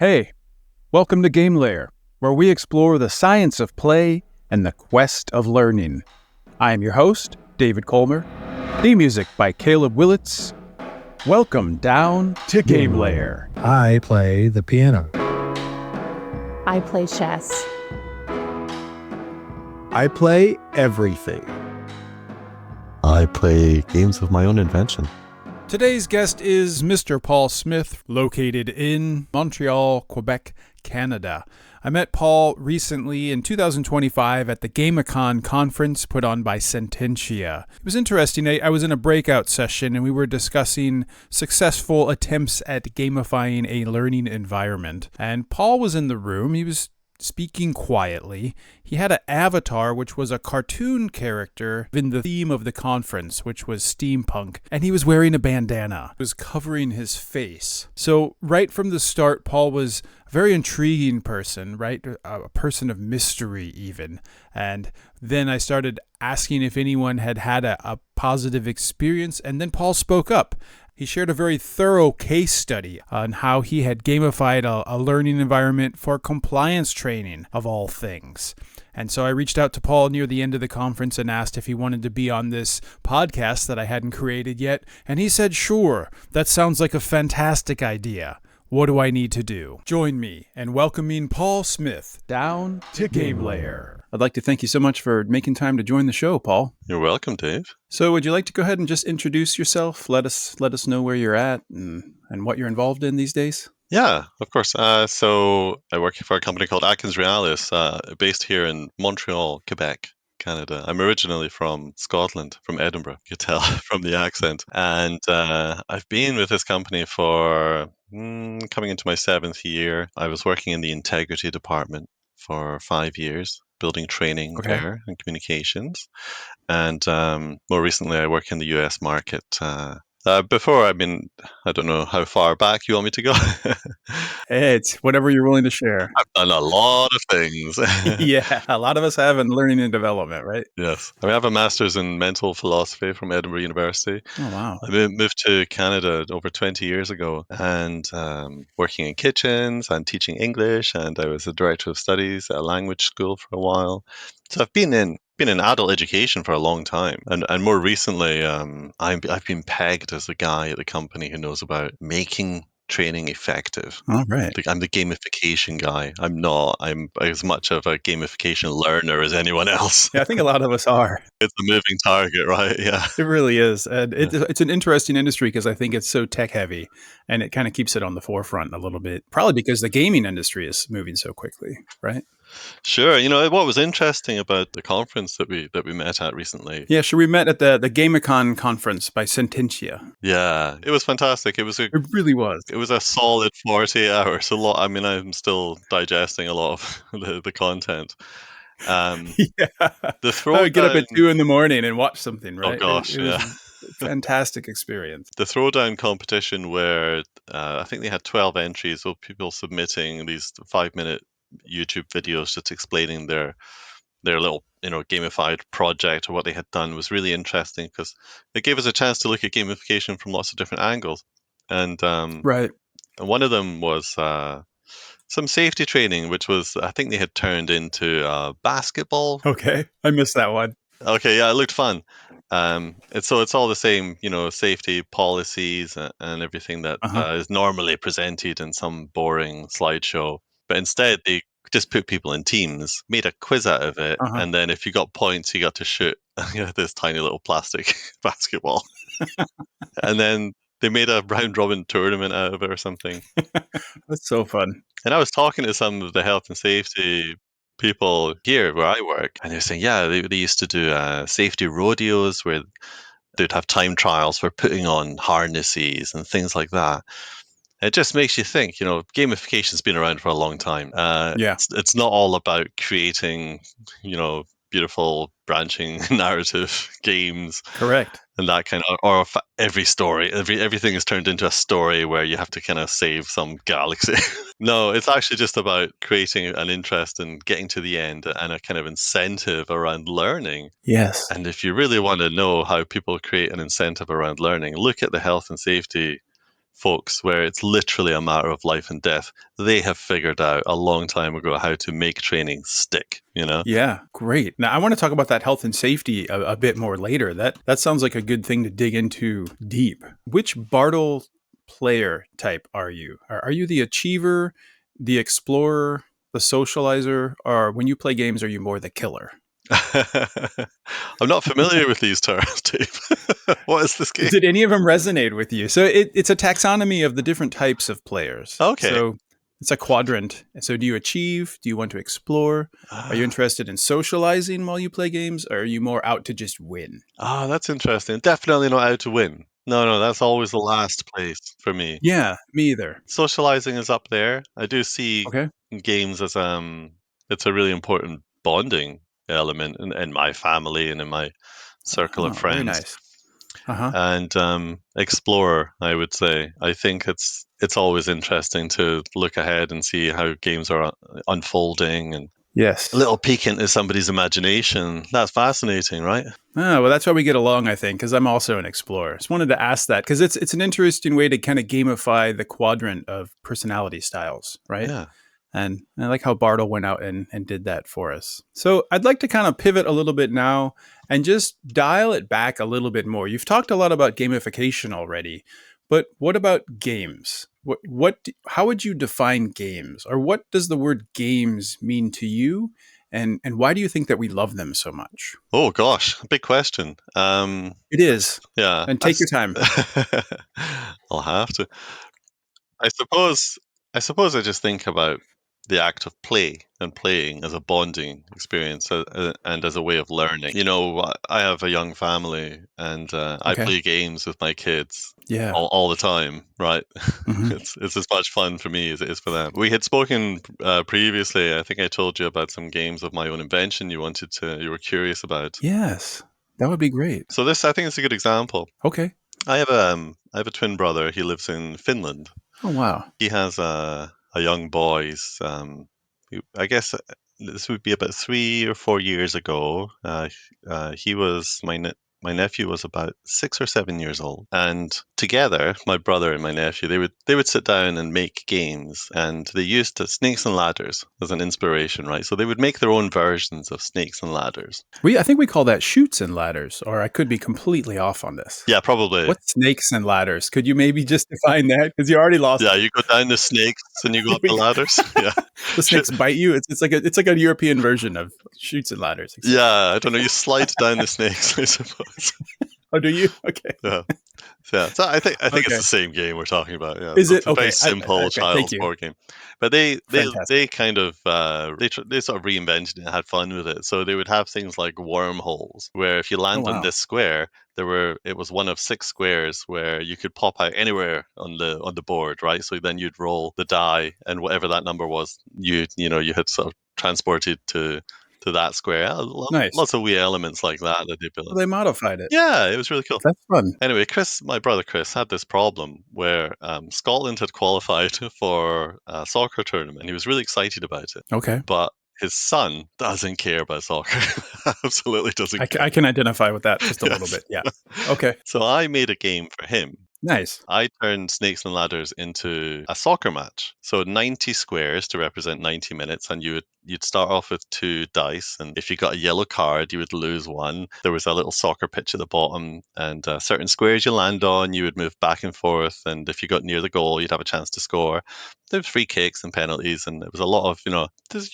Hey, welcome to GameLayer, where we explore the science of play and the quest of learning. I am your host, David Kolmer. Theme music by Caleb Willits. Welcome down to GameLayer. I play the piano. I play chess. I play everything. I play games of my own invention. Today's guest is Mr. Paul Smith, located in Montreal, Quebec, Canada. I met Paul recently in 2025 at the Gamification conference put on by Sententia. It was interesting. I was in a breakout session and we were discussing successful attempts at gamifying a learning environment. And Paul was in the room. He was speaking quietly. He had an avatar, which was a cartoon character in the theme of the conference, which was steampunk, and he was wearing a bandana. It was covering his face. So right from the start, Paul was a very intriguing person, right? A person of mystery even. And then I started asking if anyone had had a positive experience, and then Paul spoke up. He shared a very thorough case study on how he had gamified a learning environment for compliance training, of all things. And so I reached out to Paul near the end of the conference and asked if he wanted to be on this podcast that I hadn't created yet. And he said, sure, that sounds like a fantastic idea. What do I need to do? Join me in welcoming Paul Smith down to GameLayer. I'd like to thank you so much for making time to join the show, Paul. You're welcome, Dave. So would you like to go ahead and just introduce yourself? Let us know where you're at and what you're involved in these days. Yeah, of course. So I work for a company called AtkinsRéalis, based here in Montreal, Quebec, Canada. I'm originally from Scotland, from Edinburgh, you can tell from the accent. And I've been with this company for coming into my 7th year. I was working in the integrity department for 5 years, building training there and communications. And more recently, I work in the US market. Before, I don't know how far back you want me to go. Hey, it's whatever you're willing to share. I've done a lot of things. Yeah, a lot of us have in learning and development, right? Yes. I have a master's in mental philosophy from Edinburgh University. Oh, wow. I moved to Canada over 20 years ago and working in kitchens and teaching English. And I was a director of studies at a language school for a while. So I've been in adult education for a long time. And more recently, I've been pegged as the guy at the company who knows about making training effective. All right. I'm the gamification guy. I'm as much of a gamification learner as anyone else. Yeah, I think a lot of us are. It's a moving target, right? Yeah. It really is. And it's an interesting industry because I think it's so tech heavy and it kind of keeps it on the forefront a little bit, probably because the gaming industry is moving so quickly, right? Sure. You know, what was interesting about the conference that we met at recently? Yeah, sure. We met at the Gamification conference by Sententia. Yeah, it was fantastic. It really was. It was a solid 40 hours. I'm still digesting a lot of the content. Yeah. The I would get up at 2 a.m. and watch something, right? Oh gosh, it was a fantastic experience. The throwdown competition where I think they had 12 entries of people submitting these 5-minute YouTube videos just explaining their little, gamified project or what they had done was really interesting because it gave us a chance to look at gamification from lots of different angles. And right. And one of them was some safety training, which was, I think they had turned into basketball. Okay, I missed that one. Okay, yeah, it looked fun. It's all the same, safety policies and everything that is normally presented in some boring slideshow. But instead, they just put people in teams, made a quiz out of it, and then if you got points, you got to shoot this tiny little plastic basketball. And then they made a round-robin tournament out of it or something. That's so fun. And I was talking to some of the health and safety people here where I work, and they're saying, yeah, they used to do safety rodeos where they'd have time trials for putting on harnesses and things like that. It just makes you think, gamification's been around for a long time. It's not all about creating, beautiful branching narrative games. Correct. And that kind of, or every story, everything is turned into a story where you have to kind of save some galaxy. No, it's actually just about creating an interest and getting to the end and a kind of incentive around learning. Yes. And if you really want to know how people create an incentive around learning, look at the health and safety folks where it's literally a matter of life and death. They have figured out a long time ago how to make training stick, you know? Yeah, great. Now I want to talk about that health and safety a bit more later. That sounds like a good thing to dig into deep. Which Bartle player type are you? Are you the achiever, the explorer, the socializer, or when you play games, are you more the killer? I'm not familiar with these terms, Dave. What is this game? Did any of them resonate with you? So it's a taxonomy of the different types of players. Okay. So it's a quadrant. So do you achieve? Do you want to explore? Are you interested in socializing while you play games? Or are you more out to just win? That's interesting. Definitely not out to win. No, that's always the last place for me. Yeah, me either. Socializing is up there. I do see Okay. games as it's a really important bonding element in my family and in my circle of Oh, very friends. nice. Uh-huh. And explorer, I would say. I think it's always interesting to look ahead and see how games are unfolding and Yes. a little peek into somebody's imagination. That's fascinating, right? Oh, well, that's why we get along, I think, because I'm also an explorer. Just wanted to ask that because it's an interesting way to kind of gamify the quadrant of personality styles, right? Yeah. And I like how Bartle went out and did that for us. So I'd like to kind of pivot a little bit now and just dial it back a little bit more. You've talked a lot about gamification already, but what about games? How would you define games? Or what does the word games mean to you? And why do you think that we love them so much? Oh gosh, big question. It is. Yeah. And take your time. I'll have to. I suppose I just think about the act of play and playing as a bonding experience and as a way of learning. You know, I have a young family and I Okay. play games with my kids Yeah. all the time, right? Hmm. It's as much fun for me as it is for them. We had spoken previously. I think I told you about some games of my own invention you were curious about. Yes. That would be great. So this, I think, is a good example. Okay. I have a twin brother. He lives in Finland. Oh, wow. He has a young boy. I guess this would be about 3 or 4 years ago. He was my nephew was about 6 or 7 years old, and together, my brother and my nephew, they would sit down and make games, and they used snakes and ladders as an inspiration, right? So they would make their own versions of snakes and ladders. I think we call that shoots and ladders, or I could be completely off on this. Yeah, probably. What's snakes and ladders? Could you maybe just define that? Because you already lost Yeah, me. you go down the snakes and you go up the ladders. Yeah. The snakes bite you. It's like a European version of shoots and ladders. Yeah, I don't know. You slide down the snakes, I suppose. Oh, do you? Okay. Yeah, yeah. So I think it's Okay. the same game we're talking about. Yeah, Is so it it's a very okay? simple Okay. Thank child's you. board game, but they Fantastic. kind of they sort of reinvented it and had fun with it. So they would have things like wormholes, where if you Oh, land on wow. this square, it was one of 6 squares where you could pop out anywhere on the board, right? So then you'd roll the die, and whatever that number was, you had sort of transported to that square. Nice. Lots of wee elements like that they built. Well, they modified it. Yeah, it was really cool. That's fun. Anyway, my brother Chris, had this problem where Scotland had qualified for a soccer tournament. He was really excited about it, Okay. but his son doesn't care about soccer. Absolutely doesn't care. I can identify with that just a little Yes. bit. Yeah. Okay. So I made a game for him. Nice. I turned Snakes and Ladders into a soccer match. So 90 squares to represent 90 minutes, and you'd start off with 2 dice, and if you got a yellow card, you would lose one. There was a little soccer pitch at the bottom, and certain squares you land on, you would move back and forth, and if you got near the goal, you'd have a chance to score. There was free kicks and penalties, and it was a lot of,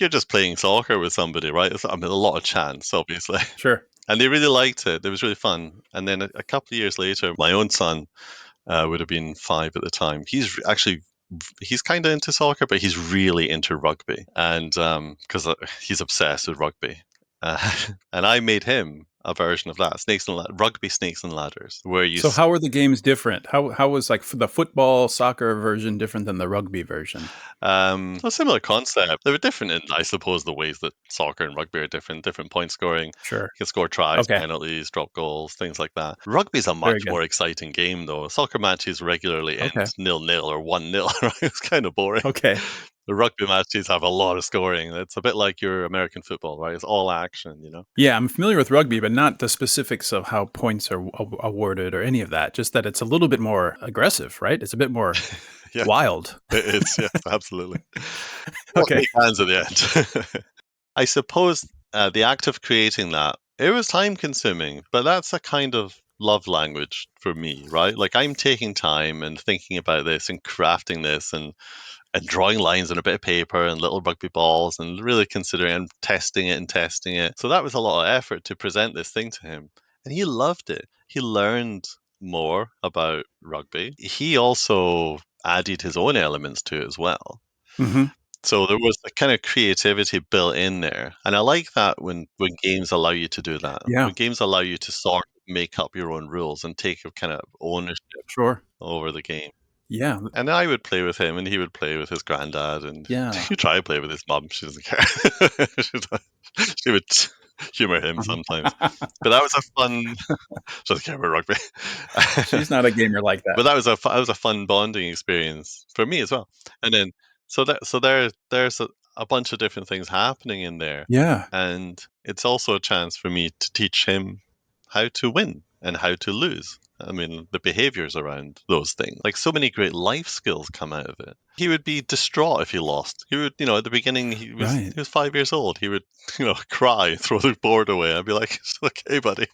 you're just playing soccer with somebody, right? A lot of chance, obviously. Sure. And they really liked it. It was really fun. And then a couple of years later, my own son would have been 5 at the time. He's kind of into soccer, but he's really into rugby, and because he's obsessed with rugby. And I made him a version of that, rugby snakes and ladders, where So how are the games different? How was like the football soccer version different than the rugby version? a similar concept. They were different in, I suppose, the ways that soccer and rugby are different. Different point scoring. Sure. You can score tries, Okay. penalties, drop goals, things like that. Rugby's a Very much good. more exciting game, though. Soccer matches regularly end Okay. 0-0 or 1-0. Right? It's kind of boring. Okay. The rugby matches have a lot of scoring. It's a bit like your American football, right? It's all action, you know? Yeah, I'm familiar with rugby, but not the specifics of how points are awarded or any of that. Just that it's a little bit more aggressive, right? It's a bit more Yeah, wild. it's, yes, absolutely. Well, Okay. shake hands at the end. I suppose the act of creating that, it was time consuming, but that's a kind of love language for me, right? Like I'm taking time and thinking about this and crafting this and drawing lines on a bit of paper and little rugby balls and really considering and testing it and testing it. So that was a lot of effort to present this thing to him. And he loved it. He learned more about rugby. He also added his own elements to it as well. Hmm. So there was a kind of creativity built in there. And I like that when games allow you to do that. Yeah, When games allow you to sort of make up your own rules and take a kind of ownership sure. over the game. Yeah, And I would play with him, and he would play with his granddad, and yeah. he'd try to play with his mum. She doesn't care. She would humor him sometimes. But that was a fun. She doesn't care about rugby. She's not a gamer like that. But that was a fun bonding experience for me as well. And then there's a bunch of different things happening in there, Yeah. and it's also a chance for me to teach him how to win and how to lose. I mean, the behaviors around those things. Like so many great life skills come out of it. He would be distraught if he lost. He would, at the beginning Right. he was 5 years old. He would, cry, throw the board away. I'd be like, "It's okay, buddy.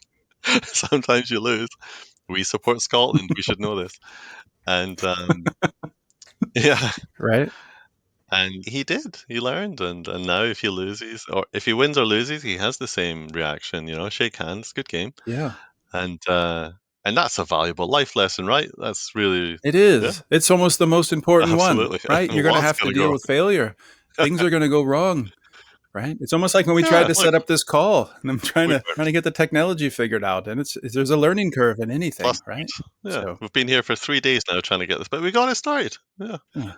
Sometimes you lose. We support Scotland. We should know this." And yeah, Right. and he did. He learned, and now if he loses, or if he wins or loses, he has the same reaction. Shake hands, good game, Yeah. and and that's a valuable life lesson, right? That's really, It yeah, is. It's almost the most important one, absolutely. right? You're going to What's have to gonna deal go? with failure. Things are going to go wrong, right? It's almost like when we tried Yeah, to look, set up this call and I'm trying we to worked trying to get the technology figured out, and there's a learning curve in anything, flustered. right? Yeah, So, we've been here for 3 days now trying to get this, but we got it started. Yeah, yeah.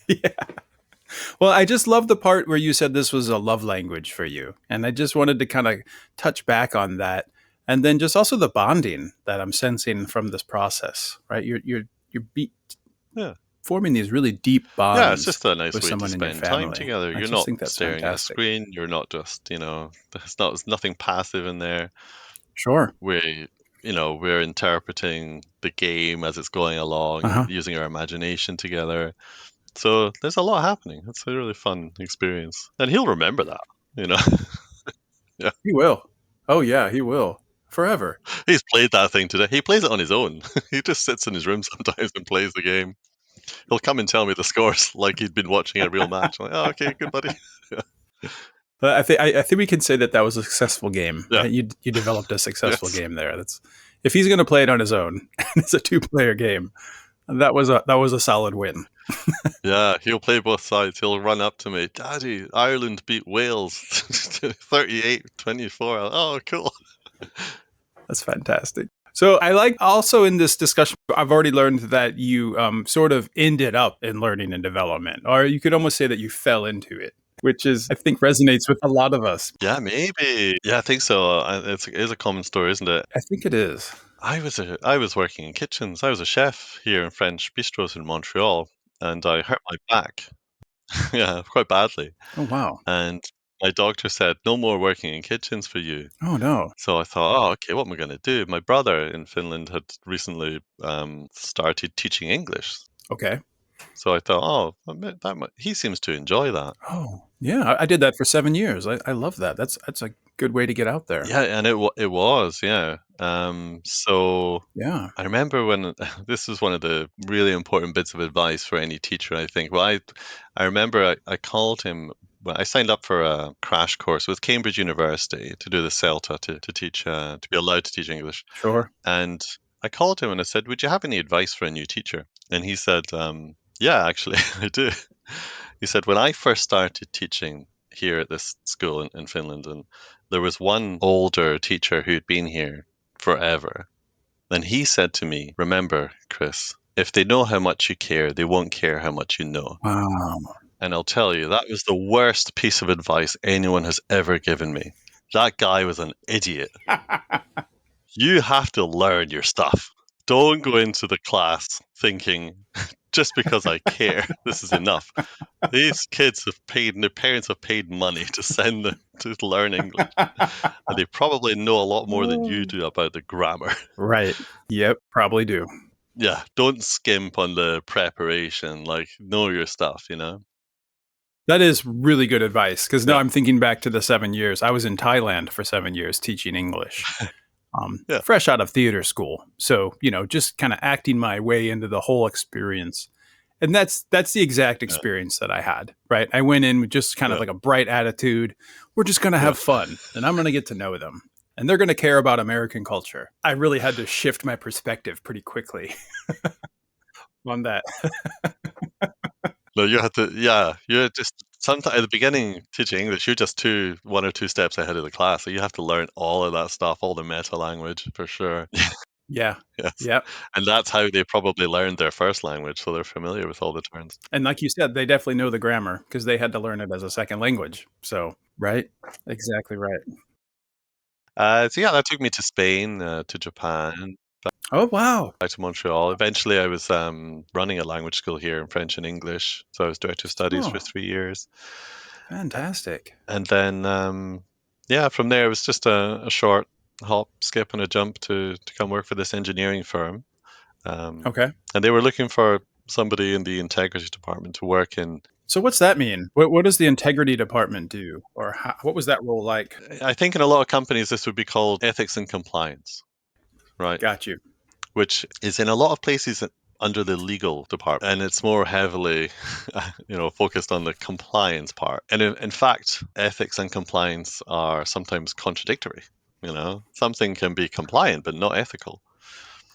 Yeah. Well, I just love the part where you said this was a love language for you. And I just wanted to kind of touch back on that. And then just also the bonding that I'm sensing from this process, right? You're yeah. forming these really deep Yeah, it's bonds just a nice with way to someone in your spend time family. together. I You're just not think that's staring at a fantastic. screen. You're not just, there's nothing passive in there. Sure. We're interpreting the game as it's going along and Uh-huh. using our imagination together. So there's a lot happening. It's a really fun experience. And he'll remember that, you know. Yeah. He will. Oh yeah, he will. Forever. He's played that thing today. He plays it on his own. He just sits in his room sometimes and plays the game. He'll come and tell me the scores like he'd been watching a real match. I'm like, oh, okay, good buddy. Yeah. But I think we can say that that was a successful game, Yeah. right? You developed a successful Yes. game there. That's if he's going to play it on his own, and it's a two-player game. That was a solid win. Yeah, he'll play both sides. He'll run up to me, Daddy, Ireland beat Wales 38-24. Oh, cool. That's fantastic. So I like also in this discussion, I've already learned that you sort of ended up in learning and development, or you could almost say that you fell into it, which is I think resonates with a lot of us. Yeah, maybe. Yeah, I think so. It is a common story, isn't it? I think it is. I was working in kitchens. I was a chef here in French bistros in Montreal, and I hurt my back. Yeah, quite badly. Oh wow. And my doctor said, no more working in kitchens for you. Oh no. So I thought, oh, okay, what am I going to do? My brother in Finland had recently started teaching English. Okay. So I thought, oh, he seems to enjoy that. Oh yeah, I did that for 7 years. I love that. That's a good way to get out there. Yeah, and it was, yeah. So Yeah. I remember when this was one of the really important bits of advice for any teacher, I think. Well, I remember I called him. Well, I signed up for a crash course with Cambridge University to do the CELTA to teach to be allowed to teach English. Sure. And I called him and I said, "Would you have any advice for a new teacher?" And he said, "Yeah, actually, I do." He said, "When I first started teaching here at this school in Finland, and there was one older teacher who'd been here forever. Then he said to me, 'Remember, Chris, if they know how much you care, they won't care how much you know.' Wow. And I'll tell you, that was the worst piece of advice anyone has ever given me. That guy was an idiot. You have to learn your stuff. Don't go into the class thinking just because I care. This is enough. These kids have paid, and their parents have paid money to send them to learn English. And they probably know a lot more than you do about the grammar. Right. Yep, probably do. Yeah, don't skimp on the preparation. Like, know your stuff, you know? That is really good advice because now Yeah. I'm thinking back to the 7 years. I was in Thailand for 7 years teaching English, Yeah. fresh out of theater school. So, just kind of acting my way into the whole experience. And that's the exact Yeah. experience that I had, right? I went in with just kind of Yeah. like a bright attitude. We're just going to Yeah. have fun and I'm going to get to know them. And they're going to care about American culture. I really had to shift my perspective pretty quickly on that. No, you have to, you're just, sometimes at the beginning teaching English, you're just one or two steps ahead of the class. So you have to learn all of that stuff, all the meta language for sure. Yeah. Yes. Yep. And that's how they probably learned their first language. So they're familiar with all the terms. And like you said, they definitely know the grammar because they had to learn it as a second language. So, right? Exactly right. So yeah, that took me to Spain, to Japan, Oh, wow. back to Montreal. Eventually, I was running a language school here in French and English. So I was director of studies for Oh, 3 years. fantastic. And then, from there, it was just a short hop, skip, and a jump to come work for this engineering firm. Okay. And they were looking for somebody in the integrity department to work in. So, what's that mean? What does the integrity department do? Or what was that role like? I think in a lot of companies, this would be called ethics and compliance, right? Got you. Which is in a lot of places under the legal department, and it's more heavily, focused on the compliance part. And in fact, ethics and compliance are sometimes contradictory. Something can be compliant but not ethical.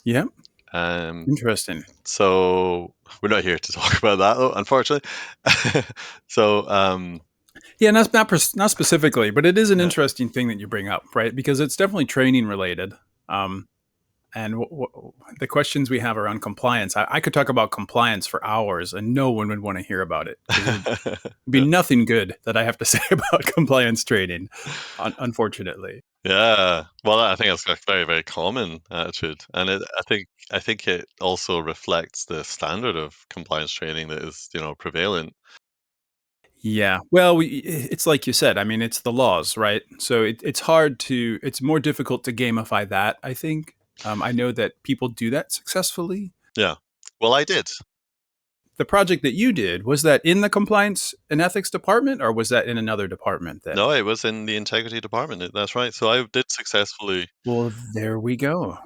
Yeah. Um, Interesting. so we're not here to talk about that, though, unfortunately. So, Yeah, not specifically, but it is an yeah. interesting thing that you bring up, right? Because it's definitely training related. And the questions we have around compliance, I could talk about compliance for hours and no one would want to hear about it. It would be nothing good that I have to say about compliance training, unfortunately. Yeah, well, I think it's a very, very common attitude, and I think it also reflects the standard of compliance training that is, prevalent. Yeah. Well, it's like you said. I mean, it's the laws, right? So it's more difficult to gamify that, I think. I know that people do that successfully. Yeah. Well, I did. The project that you did, was that in the compliance and ethics department or was that in another department then? No, it was in the integrity department. That's right. So I did successfully. Well, there we go.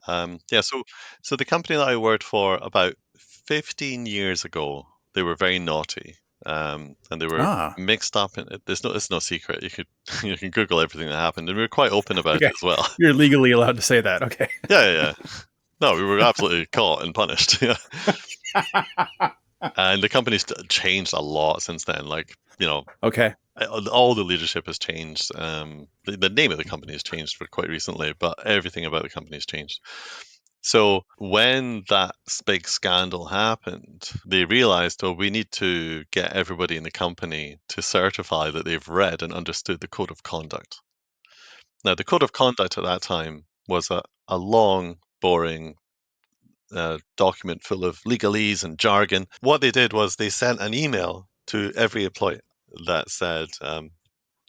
Yeah. So the company that I worked for about 15 years ago, they were very naughty, and they were Ah, mixed up in it. It's no secret. You could you can Google everything that happened, and we were quite open about it okay. as well. You're legally allowed to say that. Okay. Yeah, yeah, yeah. No, we were absolutely caught and punished. Yeah. And the company's changed a lot since then. Like, Okay. all the leadership has changed. The name of the company has changed for quite recently, but everything about the company has changed. So when that big scandal happened, they realized, oh, we need to get everybody in the company to certify that they've read and understood the code of conduct. Now, the code of conduct at that time was a long, boring document full of legalese and jargon. What they did was they sent an email to every employee that said,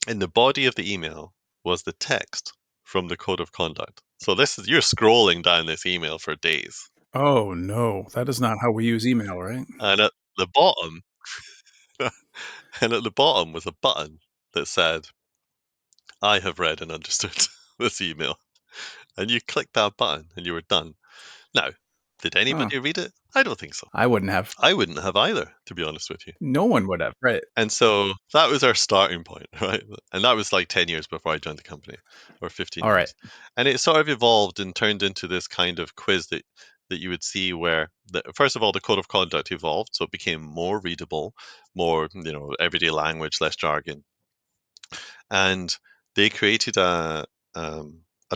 in the body of the email was the text from the code of conduct. So you're scrolling down this email for days, Oh no, that is not how we use email, right? and at the bottom, was a button that said, "I have read and understood this email," and you clicked that button and you were done. Now, did Oh, anybody read it? I don't think so. I wouldn't have. I wouldn't have either, to be honest with you. No one would have. Right. And so that was our starting point, right? And that was like 10 years before I joined the company, or 15 All right. years. And it sort of evolved and turned into this kind of quiz that you would see where, first of all, the code of conduct evolved. So it became more readable, more, everyday language, less jargon. And they created a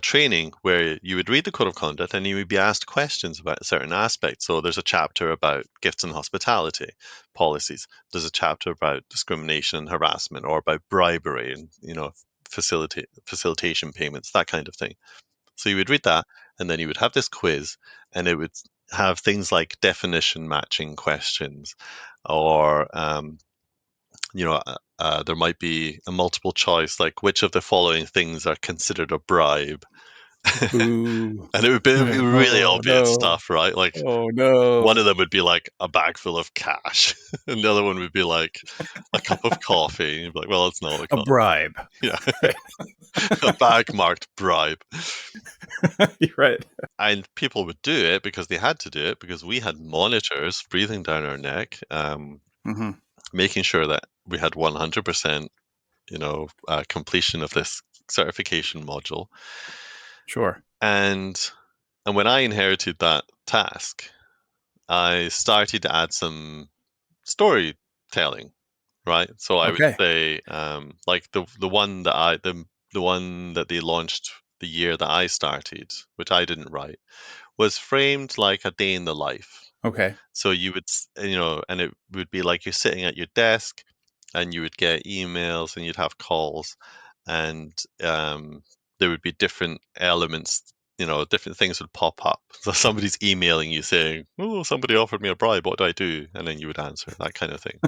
training where you would read the code of conduct and you would be asked questions about certain aspects. So there's a chapter about gifts and hospitality policies. There's a chapter about discrimination and harassment, or about bribery and facilitation payments, that kind of thing. So you would read that, and then you would have this quiz, and have things like definition matching questions, or there might be a multiple choice, like which of the following things are considered a bribe. Boo. And it would be really Oh, obvious no. stuff, right? Like Oh, one no. of them would be like a bag full of cash, and the other one would be like a cup of coffee. And you'd be like, well, it's not a A coffee. bribe. Yeah, a bag marked bribe. You're right. And people would do it because they had to do it, because we had monitors breathing down our neck, Hmm. making sure that we had 100%, completion of this certification module. Sure. And when I inherited that task, I started to add some storytelling, right? So I would Okay. say, like the one that the one that they launched the year that I started, which I didn't write, was framed like a day in the life. Okay. So you would, and it would be like you're sitting at your desk, and you would get emails, and you'd have calls, and there would be different elements. Different things would pop up. So somebody's emailing you saying, "Oh, somebody offered me a bribe. What do I do?" And then you would answer, that kind of thing.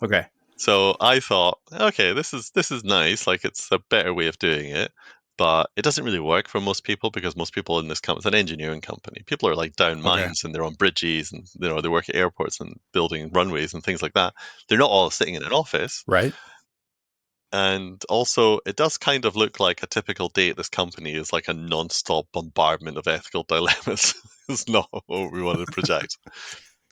Okay. So I thought, okay, this is nice. Like, it's a better way of doing it, but it doesn't really work for most people, because most people in this company, it's an engineering company. People are like down Okay. mines, and they're on bridges, and they work at airports and building runways and things like that. They're not all sitting in an office. Right. And also, it does kind of look like a typical day at this company is like a non-stop bombardment of ethical dilemmas. It's not what we wanted to project.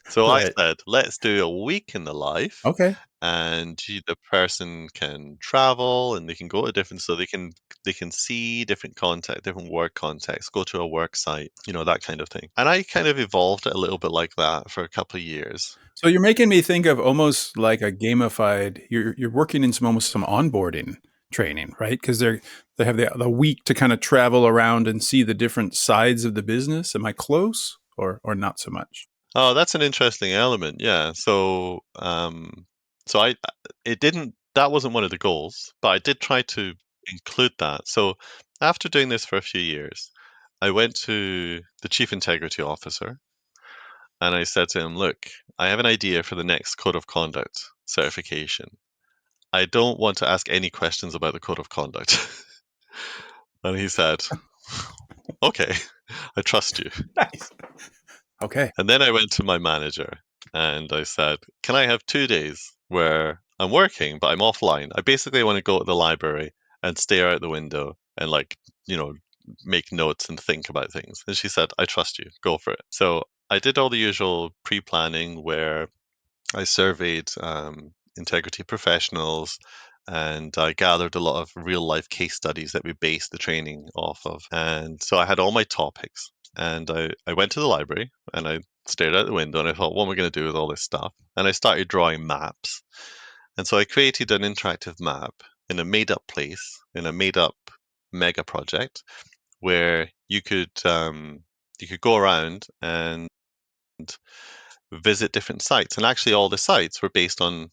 So I Right. said, let's do a week in the life, Okay. and the person can travel, and they can go to different, so they can see different context, different work context, go to a work site, that kind of thing. And I kind of evolved it a little bit like that for a couple of years. So you're making me think of almost like a gamified. You're working in almost some onboarding training, right? Because they have the week to kind of travel around and see the different sides of the business. Am I close or not so much? Oh, that's an interesting element. Yeah. So, so I, it didn't, that wasn't one of the goals, but I did try to include that. So after doing this for a few years, I went to the chief integrity officer, and I said to him, look, I have an idea for the next code of conduct certification. I don't want to ask any questions about the code of conduct. And he said, okay, I trust you. Nice. Okay. And then I went to my manager, and I said, can I have 2 days where I'm working, but I'm offline? I basically want to go to the library and stare out the window and, like, you know, make notes and think about things. And she said, I trust you, go for it. So I did all the usual pre planning, where I surveyed integrity professionals, and I gathered a lot of real life case studies that we based the training off of. And so I had all my topics, and I went to the library, and I stared out the window, and I thought, what am I going to do with all this stuff? And I started drawing maps. And so I created an interactive map in a made up place, in a made up mega project, where you could go around and visit different sites. And actually, all the sites were based on,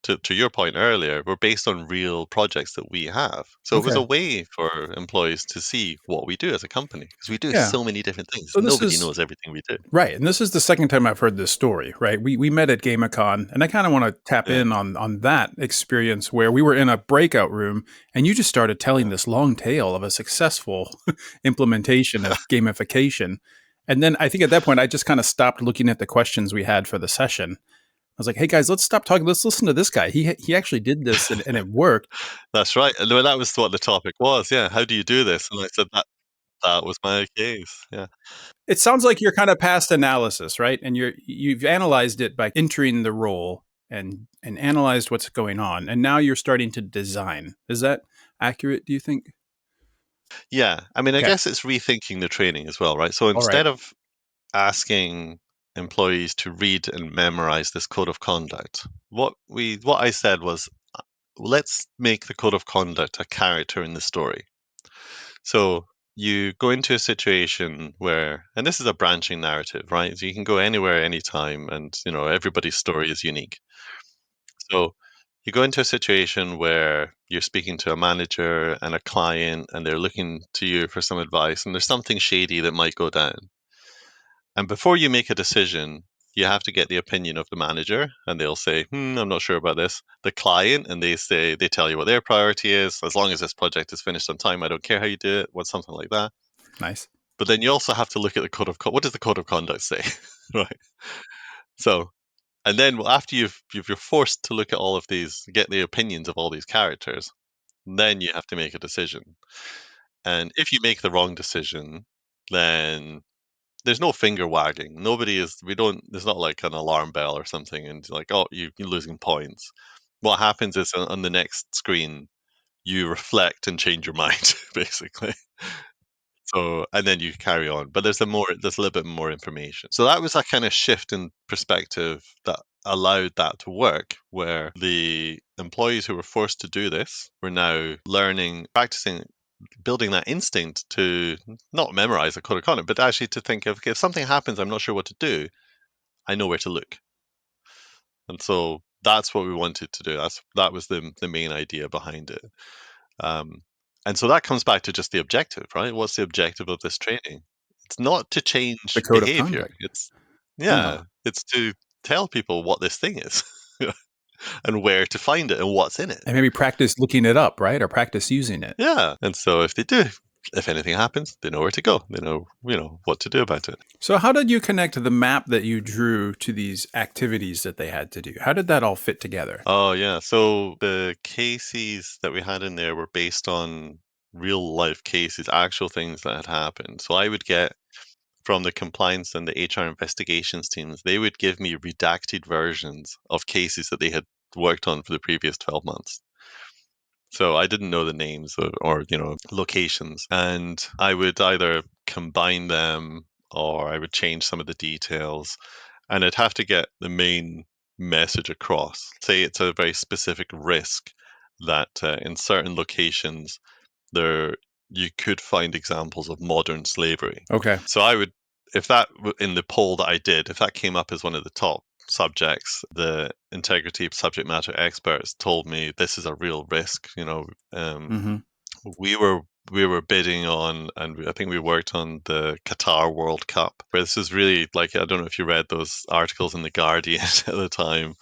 to your point earlier, were based on real projects that we have. So it was a Okay. way for employees to see what we do as a company, because we do Yeah. so many different things. So this Nobody is knows everything we do. right, and this is the second time I've heard this story. Right, we met at GameCon, and I kind of want to tap Yeah. in on that experience where we were in a breakout room, and you just started telling this long tale of a successful implementation of gamification. And then I think at that point, I just kind of stopped looking at the questions we had for the session. I was like, "Hey guys, let's stop talking. Let's listen to this guy. He actually did this, and it worked." That's right. And that was what the topic was. Yeah. How do you do this? And I said that was my case. Yeah. It sounds like you're kind of past analysis, right? And you've analyzed it by entering the role and analyzed what's going on, and now you're starting to design. Is that accurate? Do you think? Yeah. I mean, I Okay. guess it's rethinking the training as well, right? So All right. instead of asking employees to read and memorize this code of conduct, what I said was, let's make the code of conduct a character in the story. So you go into a situation where, and this is a branching narrative, right? So you can go anywhere, anytime, and everybody's story is unique. So you go into a situation where you're speaking to a manager and a client, and they're looking to you for some advice, and there's something shady that might go down. And before you make a decision, you have to get the opinion of the manager, and they'll say, I'm not sure about this. The client, and they tell you what their priority is. As long as this project is finished on time, I don't care how you do it, something like that. Nice. But then you also have to look at the code of what does the code of conduct say, right? So, and then after you're forced to look at all of these, get the opinions of all these characters, then you have to make a decision. And if you make the wrong decision, then there's no finger wagging. There's not like an alarm bell or something and like, oh, you're losing points. What happens is on the next screen, you reflect and change your mind, basically. So, and then you carry on. But there's a little bit more information. So that was a kind of shift in perspective that allowed that to work, where the employees who were forced to do this were now learning, practicing, building that instinct to not memorize a code of conduct, but actually to think of, okay, if something happens, I'm not sure what to do, I know where to look. And so that's what we wanted to do. That was the main idea behind it. And so that comes back to just the objective, right? What's the objective of this training? It's not to The change code of behavior. conduct. It's to tell people what this thing is and where to find it and what's in it. And maybe practice looking it up, right? Or practice using it. Yeah. And so if anything happens, they know where to go. They know, what to do about it. So how did you connect the map that you drew to these activities that they had to do? How did that all fit together? Oh, yeah. So the cases that we had in there were based on real life cases, actual things that had happened. So I would get from the compliance and the HR investigations teams, they would give me redacted versions of cases that they had worked on for the previous 12 months. So I didn't know the names or locations, and I would either combine them or I would change some of the details, and I'd have to get the main message across. Say it's a very specific risk that in certain locations there you could find examples of modern slavery. Okay. So I would, if that in the poll that I did, if that came up as one of the top subjects, the integrity subject matter experts told me this is a real risk. Mm-hmm. We were bidding on, and I think we worked on the Qatar World Cup. Where this is really like, I don't know if you read those articles in the Guardian at the time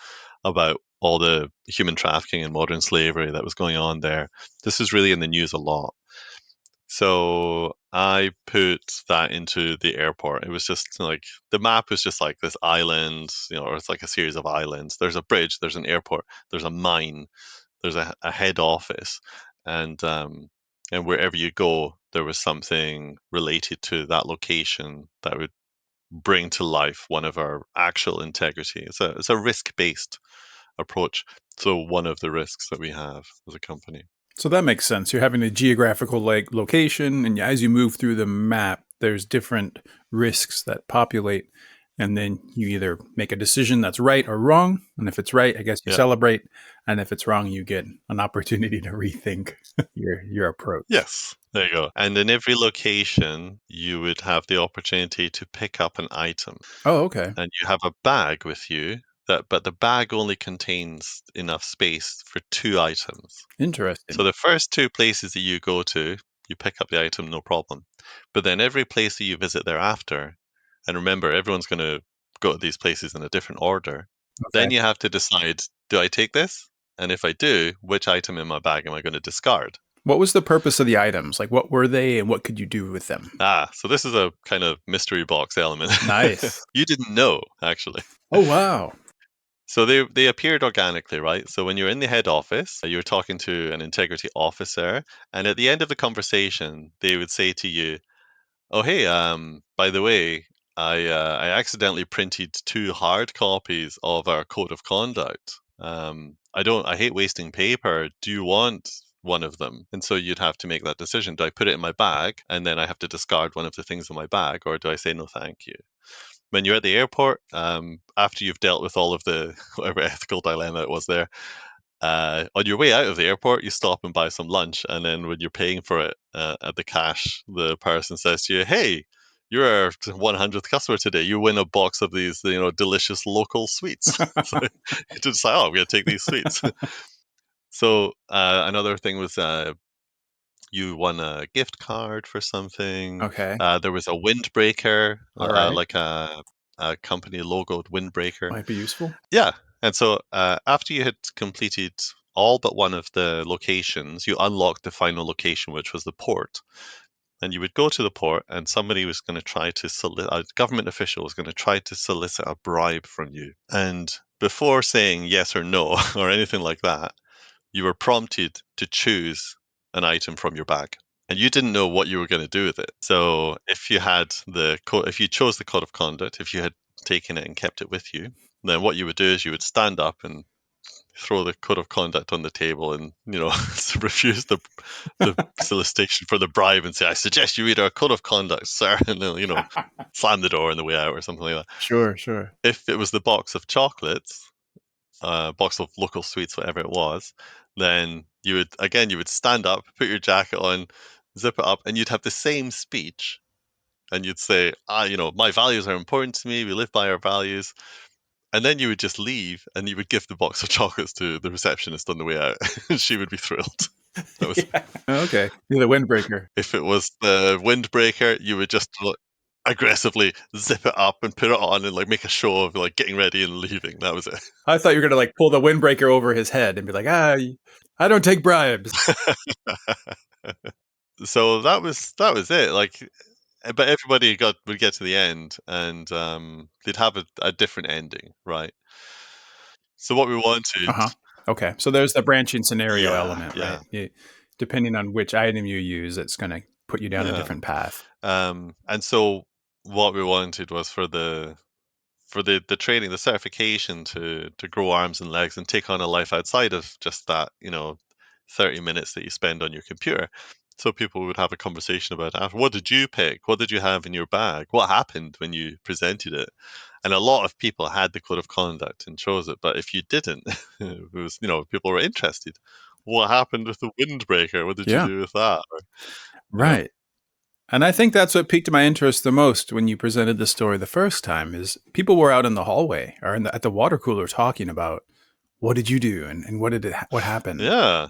about all the human trafficking and modern slavery that was going on there. This is really in the news a lot. So I put that into the airport. It was just like the map was just like this island, or it's like a series of islands. There's a bridge, there's an airport, there's a mine, there's a head office, and wherever you go, there was something related to that location that would bring to life one of our actual integrity. It's a risk based approach. So one of the risks that we have as a company. So that makes sense. You're having a geographical location, and as you move through the map, there's different risks that populate, and then you either make a decision that's right or wrong. And if it's right, I guess you celebrate, and if it's wrong, you get an opportunity to rethink your approach. Yes, there you go. And in every location, you would have the opportunity to pick up an item. Oh, okay. And you have a bag with you, but the bag only contains enough space for 2 items. Interesting. So the first 2 places that you go to, you pick up the item, no problem. But then every place that you visit thereafter, and remember, everyone's going to go to these places in a different order. Okay. Then you have to decide, do I take this? And if I do, which item in my bag am I going to discard? What was the purpose of the items? Like, what were they, and what could you do with them? So this is a kind of mystery box element. Nice. You didn't know, actually. Oh, wow. So they appeared organically, right? So when you're in the head office, you're talking to an integrity officer, and at the end of the conversation, they would say to you, "Oh, hey, by the way, I accidentally printed 2 hard copies of our code of conduct. I hate wasting paper. Do you want one of them?" And so you'd have to make that decision. Do I put it in my bag and then I have to discard one of the things in my bag, or do I say no, thank you? When you're at the airport, after you've dealt with all of the whatever ethical dilemma it was there, on your way out of the airport, you stop and buy some lunch, and then when you're paying for it at the cash, the person says to you, "Hey, you're our 100th customer today. You win a box of these, delicious local sweets." So you just say, "Oh, I'm going to take these sweets." So another thing was you won a gift card for something. Okay. There was a windbreaker, All right. like a company logoed windbreaker. Might be useful. Yeah. And so after you had completed all but one of the locations, you unlocked the final location, which was the port. And you would go to the port, and somebody was going to try to a government official was going to try to solicit a bribe from you. And before saying yes or no or anything like that, you were prompted to choose an item from your bag. And you didn't know what you were going to do with it. So if you had if you chose the code of conduct, if you had taken it and kept it with you, then what you would do is you would stand up and throw the code of conduct on the table and refuse the solicitation for the bribe and say, I suggest you read our code of conduct, sir, and then slam the door on the way out or something like that. Sure. If it was the box of chocolates, box of local sweets, whatever it was, then you would stand up, put your jacket on, zip it up, and you'd have the same speech, and you'd say, my values are important to me, we live by our values. And then you would just leave, and you would give the box of chocolates to the receptionist on the way out. She would be thrilled. That was Yeah. Okay. You're the windbreaker. If it was the windbreaker, you would just aggressively zip it up and put it on and make a show of getting ready and leaving. That was it. I thought you were gonna pull the windbreaker over his head and be like, I don't take bribes. So that was it. But everybody would get to the end, and they'd have a different ending, right? So what we wanted, Okay. So there's the branching scenario element, yeah, right? Depending on which item you use, it's going to put you down a yeah. different path. And so what we wanted was for the training, the certification to grow arms and legs and take on a life outside of just that, 30 minutes that you spend on your computer. So people would have a conversation about what did you pick? What did you have in your bag? What happened when you presented it? And a lot of people had the code of conduct and chose it. But if you didn't, it was, people were interested. What happened with the windbreaker? What did you do with that? Or, Right. And I think that's what piqued my interest the most when you presented the story the first time is people were out in the hallway or at the water cooler talking about what did you do and what happened? Yeah.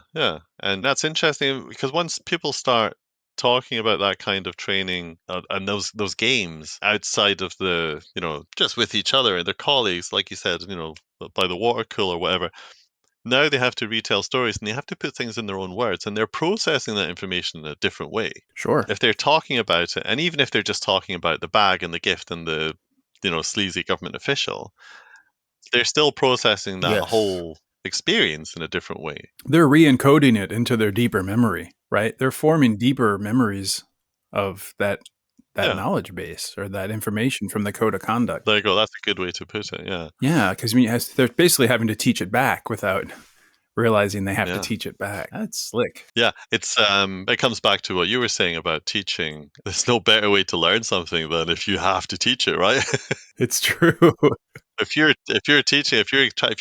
And that's interesting because once people start talking about that kind of training and those games outside of the, just with each other and their colleagues, like you said, by the water cooler or whatever, now they have to retell stories and they have to put things in their own words and they're processing that information in a different way. Sure. If they're talking about it, and even if they're just talking about the bag and the gift and the, sleazy government official, they're still processing that whole experience in a different way. They're re-encoding it into their deeper memory, right? They're forming deeper memories of that knowledge base or that information from the code of conduct. There you go. That's a good way to put it. Yeah. Yeah, because they're basically having to teach it back without realizing they have to teach it back. That's slick. Yeah, it comes back to what you were saying about teaching. There's no better way to learn something than if you have to teach it, right? It's true. If you're teaching, if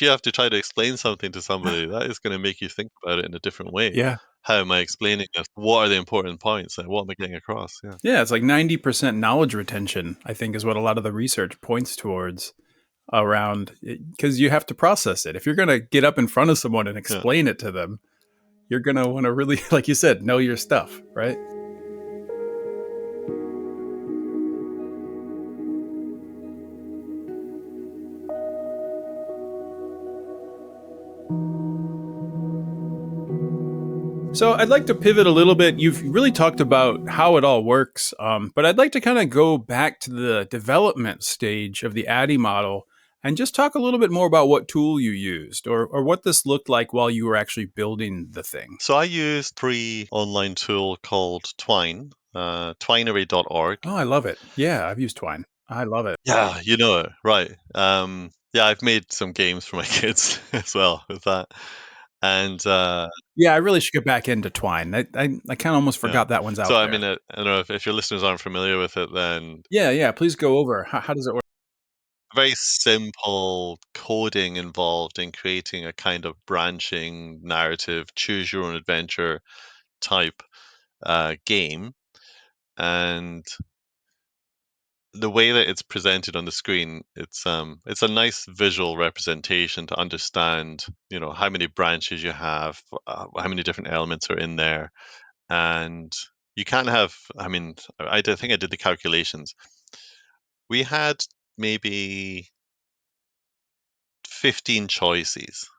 you have to try to explain something to somebody, that is going to make you think about it in a different way. Yeah. How am I explaining this? What are the important points? And what am I getting across? Yeah. Yeah, it's like 90% knowledge retention, I think, is what a lot of the research points towards around because you have to process it. If you're going to get up in front of someone and explain it to them, you're going to want to really, like you said, know your stuff, right? So I'd like to pivot a little bit. You've really talked about how it all works, but I'd like to kind of go back to the development stage of the ADDI model and just talk a little bit more about what tool you used or what this looked like while you were actually building the thing. So I used a free online tool called Twine, twinearray.org. Oh, I love it. Yeah, I've used Twine. I love it. Yeah, you know it, right. Yeah, I've made some games for my kids as well with that. And yeah, I really should get back into Twine. I kind of almost forgot that one's out there. So, I mean, I don't know if your listeners aren't familiar with it, then... Yeah, please go over. How does it work? Very simple coding involved in creating a kind of branching narrative, choose your own adventure type game. And the way that it's presented on the screen, it's a nice visual representation to understand, how many branches you have, how many different elements are in there, And you can't have, I mean, I think I did the calculations. We had maybe 15 choices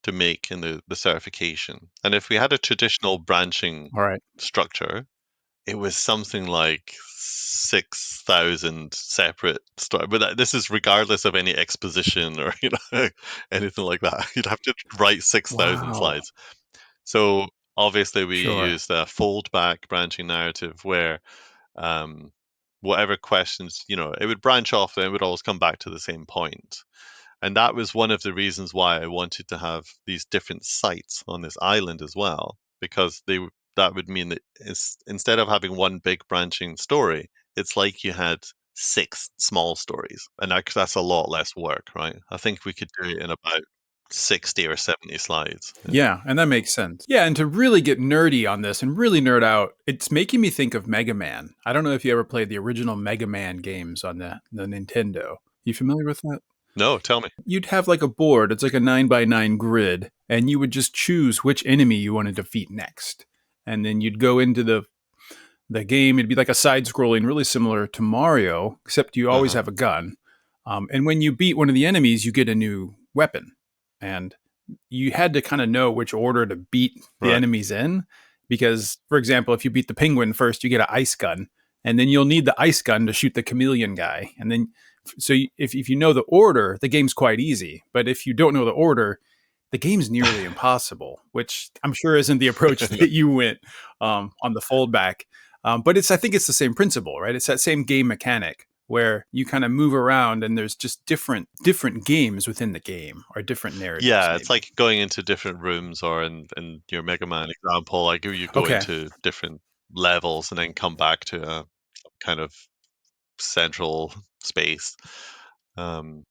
to make in the certification. And if we had a traditional branching All right. structure, it was something like 6,000 separate stories. But this is regardless of any exposition or anything like that. You'd have to write 6,000 Wow. slides. So obviously we Sure. used a fold back branching narrative where um, whatever questions, it would branch off and it would always come back to the same point. And that was one of the reasons why I wanted to have these different sites on this island as well, because that would mean that instead of having one big branching story, it's like you had 6 small stories, and that's a lot less work, right? I think we could do it in about 60 or 70 slides. Yeah, and that makes sense. Yeah, and to really get nerdy on this and really nerd out, it's making me think of Mega Man. I don't know if you ever played the original Mega Man games on the Nintendo. You familiar with that? No, tell me. You'd have like a board, it's like a 9 by 9 grid, and you would just choose which enemy you want to defeat next. And then you'd go into the game. It'd be like a side scrolling, really similar to Mario, except you always Uh-huh. have a gun. And when you beat one of the enemies, you get a new weapon. And you had to kind of know which order to beat the Right. enemies in. Because, for example, if you beat the penguin first, you get an ice gun. And then you'll need the ice gun to shoot the chameleon guy. And then, if you know the order, the game's quite easy. But if you don't know the order, the game's nearly impossible, which I'm sure isn't the approach that you went on the foldback. But I think it's the same principle, right? It's that same game mechanic where you kind of move around and there's just different games within the game or different narratives, Yeah, it's maybe. like going into different rooms, or in your Mega Man example, like you go Okay. into different levels and then come back to a kind of central space. Um,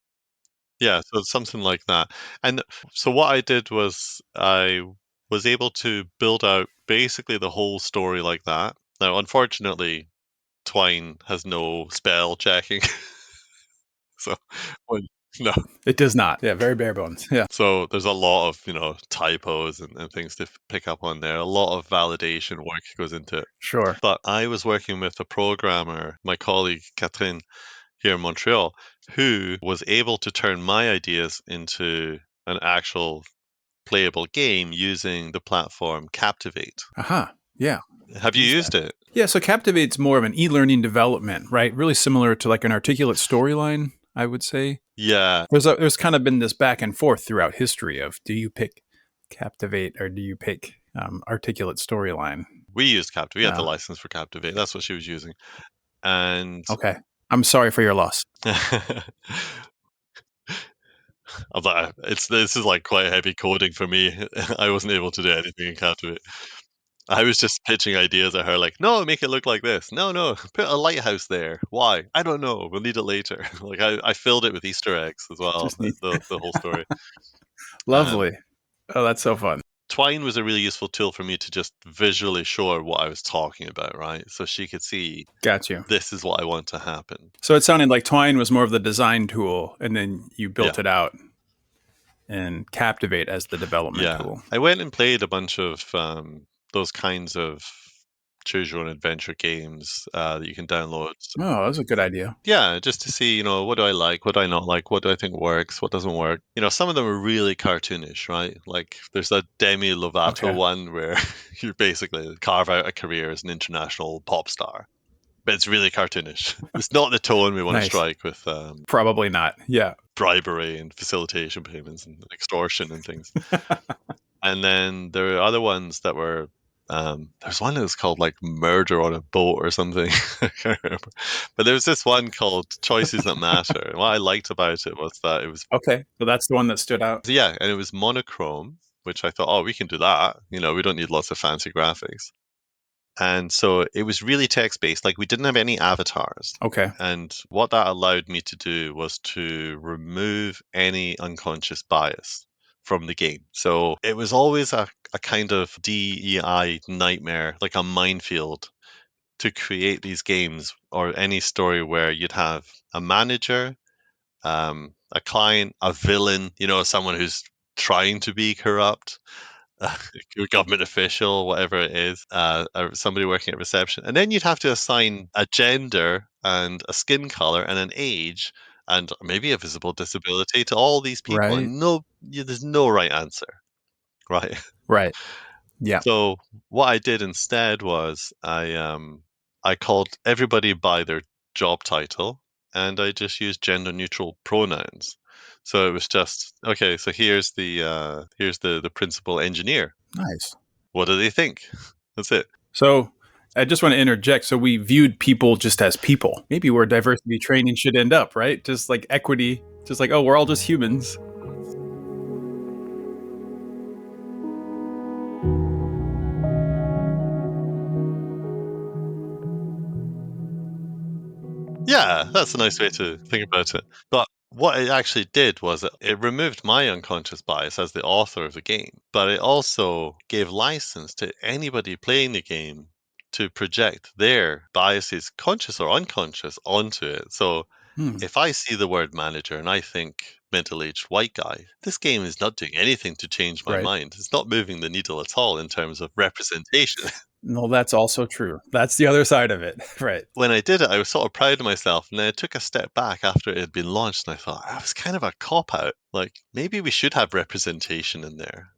yeah, so it's something like that. And so what I did was I was able to build out basically the whole story like that. Now, unfortunately, Twine has no spell checking. So, when- no. It does not. Yeah, very bare bones. Yeah. So there's a lot of, typos and things to pick up on there. A lot of validation work goes into it. Sure. But I was working with a programmer, my colleague Catherine here in Montreal, who was able to turn my ideas into an actual playable game using the platform Captivate. Aha. Yeah. Have you Use used that. it? Yeah. So Captivate's more of an e-learning development, right? Really similar to like an articulate storyline, I would say. Yeah. There's kind of been this back and forth throughout history of do you pick Captivate or do you pick articulate storyline? We used Captivate. We had the Yeah. license for Captivate. That's what she was using. And Okay. I'm sorry for your loss. I'm like, this is like quite heavy coding for me. I wasn't able to do anything in Captivate. I was just pitching ideas at her, like, no, make it look like this. No, no, put a lighthouse there. Why? I don't know. We'll need it later. Like I filled it with Easter eggs as well. Just need The whole story. Um, lovely. Oh, that's so fun. Twine was a really useful tool for me to just visually show her what I was talking about, right? So she could see Got you. this is what I want to happen. So it sounded like Twine was more of the design tool, and then you Yeah. built it out and Captivate as the development Yeah. tool. I went and played a bunch of those kinds of choose your own adventure games that you can download. Oh, that's a good idea. Yeah, just to see, what do I like, what do I not like, what do I think works, what doesn't work. Some of them are really cartoonish, right? Like there's a Demi Lovato Okay. one where you basically carve out a career as an international pop star. But it's really cartoonish. It's not the tone we want to Nice. strike with Probably not. Yeah. bribery and facilitation payments and extortion and things. And then there are other ones that were there's one that was called like Murder on a Boat or something. I can't remember. But there was this one called Choices That Matter. And what I liked about it was that it was, Okay. So that's the one that stood out. yeah, and it was monochrome, which I thought, oh, we can do that. We don't need lots of fancy graphics. And so it was really text based. Like we didn't have any avatars. Okay. And what that allowed me to do was to remove any unconscious bias from the game. So it was always a kind of DEI nightmare, like a minefield, to create these games or any story where you'd have a manager, a client, a villain, someone who's trying to be corrupt, your government official, whatever it is, or somebody working at reception. And then you'd have to assign a gender and a skin color and an age and maybe a visible disability to all these people. Right. And there's no right answer, right? Right. Yeah. So what I did instead was I called everybody by their job title and I just used gender neutral pronouns. So it was just okay, so here's the principal engineer. Nice. What do they think? That's it. So I just want to interject. So we viewed people just as people. Maybe where diversity training should end up, right? Just like equity, just like, oh, we're all just humans. Yeah, that's a nice way to think about it. But what it actually did was it removed my unconscious bias as the author of the game, but it also gave license to anybody playing the game to project their biases, conscious or unconscious, onto it. So Hmm. if I see the word manager and I think middle-aged white guy, this game is not doing anything to change my Right. mind. It's not moving the needle at all in terms of representation. No, that's also true. That's the other side of it. Right. When I did it, I was sort of proud of myself, and then I took a step back after it had been launched, and I thought, that was kind of a cop-out. Like, maybe we should have representation in there.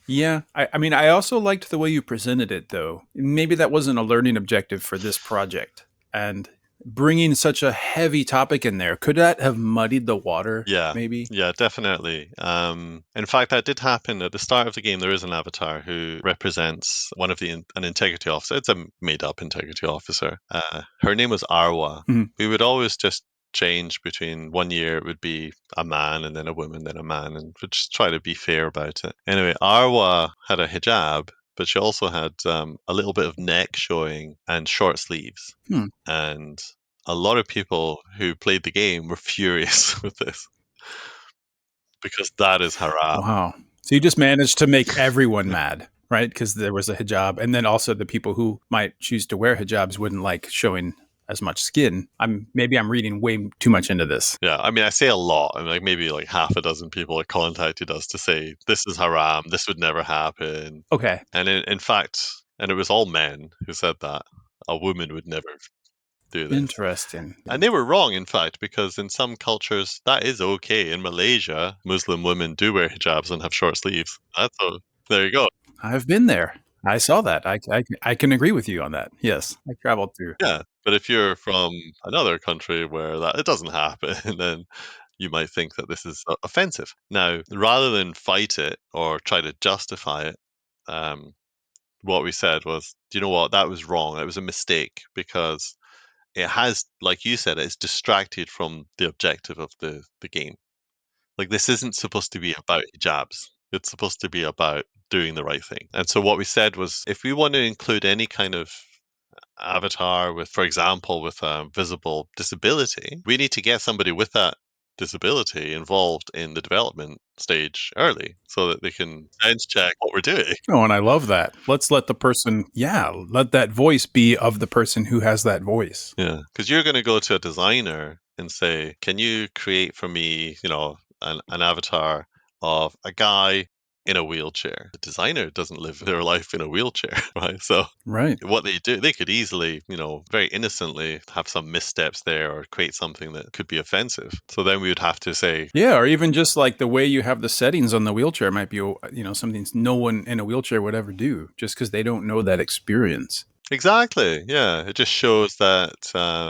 Yeah. I mean, I also liked the way you presented it, though. Maybe that wasn't a learning objective for this project. And bringing such a heavy topic in there, could that have muddied the water, Yeah, maybe? yeah, definitely. In fact, that did happen at the start of the game. There is an avatar who represents one of an integrity officer. It's a made-up integrity officer. Her name was Arwa. Mhm. We would always just change between 1 year it would be a man and then a woman, then a man, and we'd just try to be fair about it. Anyway, Arwa had a hijab, but she also had a little bit of neck showing and short sleeves. Hmm. And a lot of people who played the game were furious with this because that is haram. Wow. So you just managed to make everyone mad, right? Because there was a hijab. And then also the people who might choose to wear hijabs wouldn't like showing as much skin. Maybe I'm reading way too much into this. Yeah, I mean, I say a lot. I mean, like maybe like half a dozen people have contacted us to say this is haram. This would never happen. Okay. And in fact, and it was all men who said that a woman would never do this. Interesting. And they were wrong, in fact, because in some cultures that is okay. In Malaysia, Muslim women do wear hijabs and have short sleeves. There you go. I've been there. I saw that. I can agree with you on that. Yes. I traveled through. Yeah, but if you're from another country where that it doesn't happen, then you might think that this is offensive. Now, rather than fight it or try to justify it, um, what we said was, do you know what? That was wrong. That was a mistake because it has, like you said, it's distracted from the objective of the game. Like this isn't supposed to be about hijabs. It's supposed to be about doing the right thing. And so what we said was, if we want to include any kind of avatar with, for example, with a visible disability, we need to get somebody with that disability involved in the development stage early so that they can sense check what we're doing. Oh, and I love that. Let's let the person, let that voice be of the person who has that voice. Yeah, because you're going to go to a designer and say, "Can you create for me, an avatar of a guy in a wheelchair?" The designer doesn't live their life in a wheelchair, right? So Right. what they do, they could easily, very innocently have some missteps there or create something that could be offensive. So then we would have to say, Yeah, or even just like the way you have the settings on the wheelchair might be, something no one in a wheelchair would ever do just because they don't know that experience. exactly, yeah, it just shows that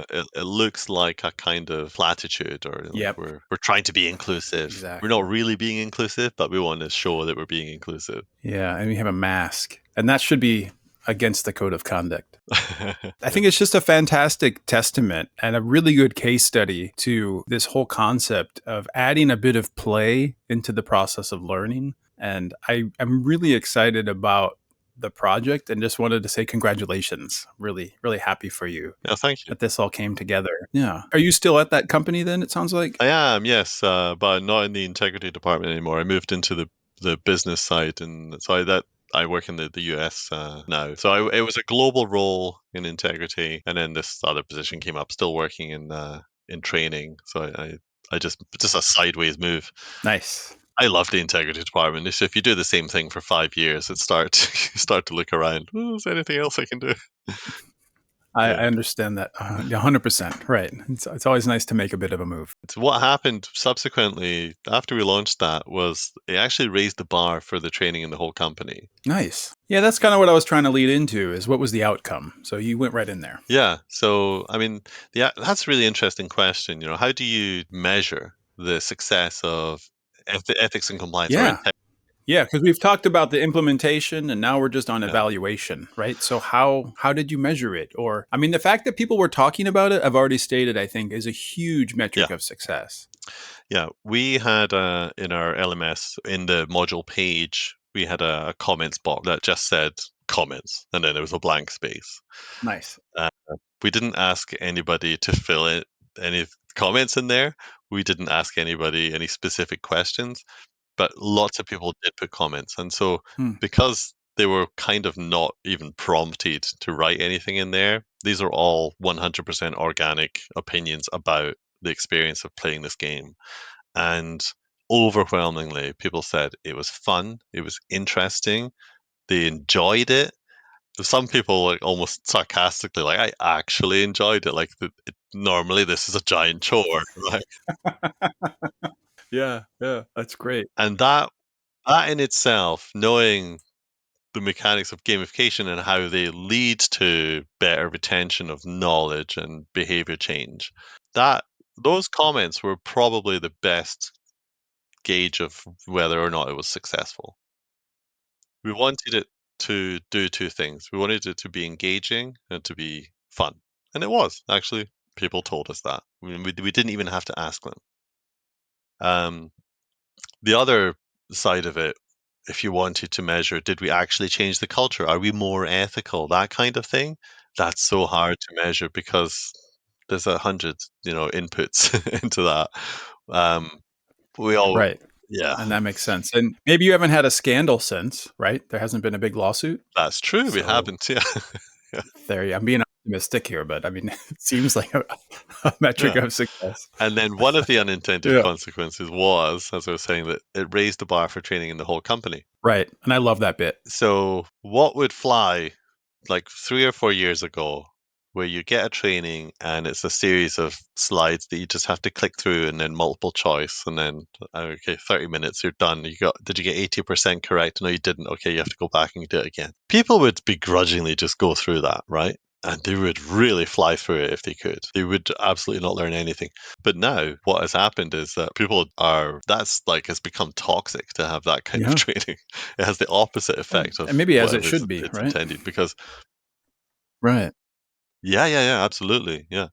it looks like a kind of platitude or like Yep, we're trying to be inclusive. We're exactly. not really being inclusive, but we want to show that we're being inclusive. Yeah, and we have a mask, and that should be against the code of conduct. I Yeah. think it's just a fantastic testament and a really good case study to this whole concept of adding a bit of play into the process of learning. And I'm really excited about the project and just wanted to say congratulations. Really, really happy for you Yeah, thank you. that this all came together. Yeah. Are you still at that company then, it sounds like? I am, yes, but not in the integrity department anymore. I moved into the business side, and so I work in the US now. So it was a global role in integrity, and then this other position came up, still working in training. So I just a sideways move. Nice. I love the integrity department. If you do the same thing for 5 years, you start to look around. Oh, is there anything else I can do? I Yeah. understand that 100%. Right. It's always nice to make a bit of a move. So what happened subsequently after we launched that was it actually raised the bar for the training in the whole company. Nice. Yeah, that's kind of what I was trying to lead into is what was the outcome? So you went right in there. Yeah. So, I mean, that's a really interesting question. How do you measure the success of ethics and compliance or Yeah. Yeah, because we've talked about the implementation and now we're just on Yeah. evaluation, right? So how did you measure it? Or I mean the fact that people were talking about it, I've already stated, I think, is a huge metric Yeah. of success. Yeah. We had in our LMS, in the module page, we had a comments box that just said comments, and then there was a blank space. Nice. Uh, we didn't ask anybody to fill in any comments in there. We didn't ask anybody any specific questions, but lots of people did put comments. And so, Hmm. because they were kind of not even prompted to write anything in there, these are all 100% organic opinions about the experience of playing this game. And overwhelmingly, people said it was fun, it was interesting, they enjoyed it. Some people like almost sarcastically, like, I actually enjoyed it. Like, normally this is a giant chore, right? Yeah, yeah, that's great. And that in itself, knowing the mechanics of gamification and how they lead to better retention of knowledge and behavior change, that those comments were probably the best gauge of whether or not it was successful. We wanted it to do two things. We wanted it to be engaging and to be fun. And it was, actually. People told us that. We didn't even have to ask them. Um, the other side of it, if you wanted to measure, did we actually change the culture? Are we more ethical? That kind of thing. That's so hard to measure because there's 100, inputs into that. Um, we all, Right. yeah, And that makes sense. And maybe you haven't had a scandal since, right? There hasn't been a big lawsuit. that's true. We So haven't. Yeah, yeah, I'm being optimistic here, but I mean, it seems like a metric yeah. of success. And then one of the unintended Yeah. consequences was, as I was saying, that it raised the bar for training in the whole company. Right. And I love that bit. So, what would fly like 3 or 4 years ago, where you get a training and it's a series of slides that you just have to click through and then multiple choice, and then, okay, 30 minutes, you're done. Did you get 80% correct? No, you didn't. Okay, you have to go back and do it again. People would begrudgingly just go through that, right? And they would really fly through it if they could. They would absolutely not learn anything. But now, what has happened is that that's like, has become toxic to have that kind of Yeah. training. It has the opposite effect of And maybe as it whatever should be, it's right? intended, because Right. yeah, yeah, yeah, absolutely. Yeah.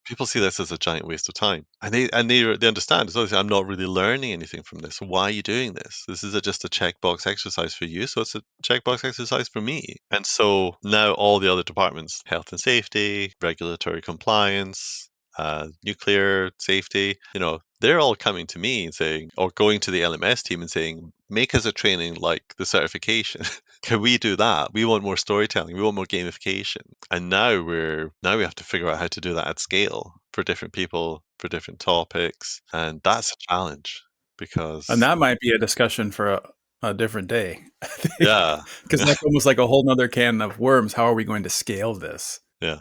People see this as a giant waste of time. And they understand. It's obviously, I'm not really learning anything from this. So why are you doing this? This is just a checkbox exercise for you. So it's a checkbox exercise for me. And so now all the other departments, health and safety, regulatory compliance, nuclear safety, they're all coming to me and saying, or going to the LMS team and saying, make us a training like the certification. Can we do that? We want more storytelling. We want more gamification. And now we have to figure out how to do that at scale for different people, for different topics. And that's a challenge And because, that might be a discussion for a different day. yeah, Because yeah, that's almost like a whole nother can of worms. How are we going to scale this? yeah,